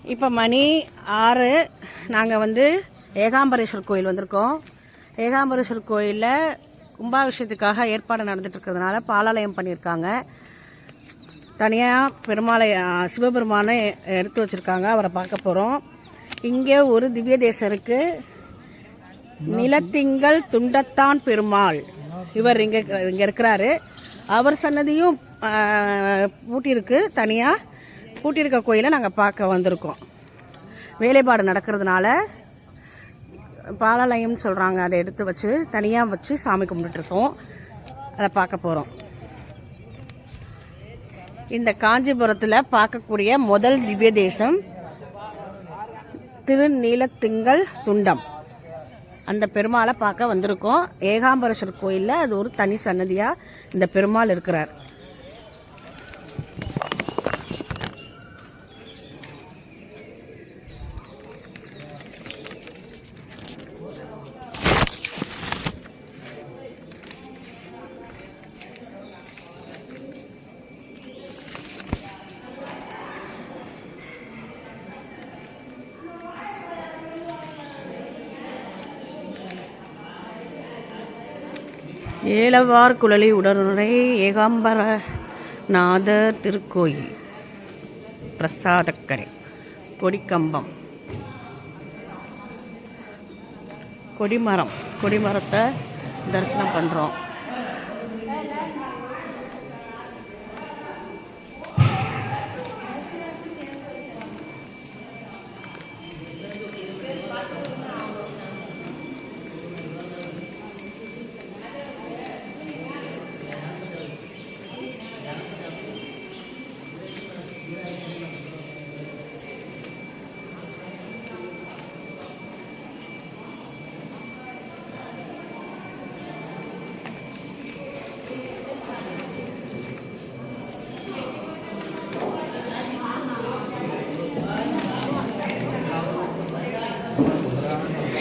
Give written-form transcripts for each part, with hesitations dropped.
இப்போ மணி 6. நாங்கள் வந்து ஏகாம்பரேஸ்வர் கோயில் வந்திருக்கோம். ஏகாம்பரேஸ்வர் கோயிலில் கும்பாபிஷேகத்துக்காக ஏற்பாடு நடந்துட்டு இருக்கிறதுனால பாலாலயம் பண்ணியிருக்காங்க. தனியாக பெருமாளை சிவபெருமானை எடுத்து வச்சுருக்காங்க. அவரை பார்க்க போகிறோம். இங்கே ஒரு திவ்ய தேசம் இருக்குது. நிலத்திங்கள் துண்டத்தான் பெருமாள் இவர் இங்கே இருக்கிறாரு. அவர் சன்னதியும் பூட்டியிருக்கு. தனியாக பூட்டியிருக்க கோயிலை நாங்கள் பார்க்க வந்திருக்கோம். வேலைப்பாடு நடக்கிறதுனால பாலாலயம்னு சொல்கிறாங்க. அதை எடுத்து வச்சு தனியாக வச்சு சாமி கும்பிட்டுருக்கோம். அதை பார்க்க போகிறோம். இந்த காஞ்சிபுரத்தில் பார்க்கக்கூடிய முதல் திவ்ய தேசம் திருநீலத்திங்கள் துண்டம். அந்த பெருமாளை பார்க்க வந்திருக்கோம். ஏகாம்பரேஸ்வர் கோயிலில் அது ஒரு தனி சன்னதியாக இந்த பெருமாள் இருக்கிறார். ஏலவார் குழலி உடனுரை ஏகாம்பரநாதர் திருக்கோயில் பிரசாதக்கரை கொடிக்கம்பம் கொடிமரத்தை தரிசனம் பண்ணுறோம்.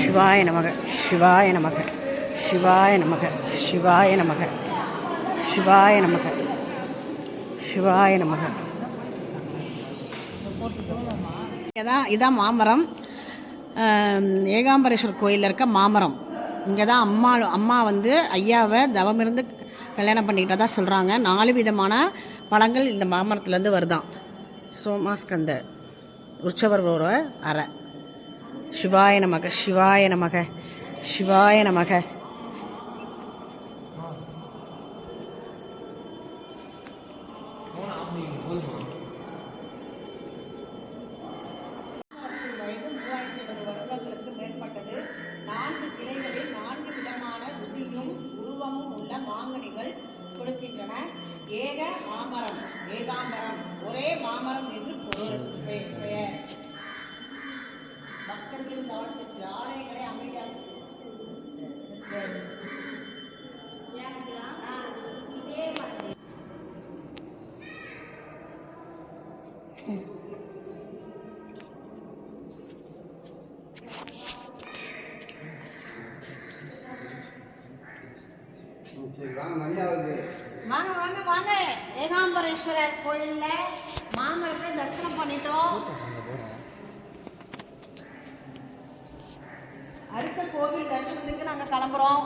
சிவாய நமக சிவாய நமக சிவாய நமக சிவாய நமக சிவாய நமக சிவாய நமக. இதான் மாமரம். ஏகாம்பரேஸ்வர் கோயிலில் இருக்க மாமரம். இங்கே தான் அம்மா வந்து ஐயாவை தவமிருந்து கல்யாணம் பண்ணிக்கிட்டதா சொல்கிறாங்க. 4 விதமான பழங்கள் இந்த மாமரத்துலேருந்து வருதான். சோமாஸ்கந்த உற்சவரோட அறை. சிவாய நமக சிவாய நமக சிவாய நமக. மேற்பட்டது. 4 கிளைகளில் 4 விதமான ருசியும் உருவமும் உள்ள மாங்கனிகள் கொடுக்கின்றன. ஏக மாமரம் ஏகாம்பரம் ஒரே மாமரம் என்று பொருள் பெயர். பக்தர்களின் வாழ்க்கைக்கு ஆலயங்களை அமைதியாக இதே மாதிரி வாங்க வாங்க வாங்க. ஏகாம்பரேஸ்வரர் கோயிலில் மாமரத்தை தரிசனம் பண்ணிட்டோம். அடுத்த கோவில் தரிசனத்துக்கு நாங்கள் கிளம்புறோம்.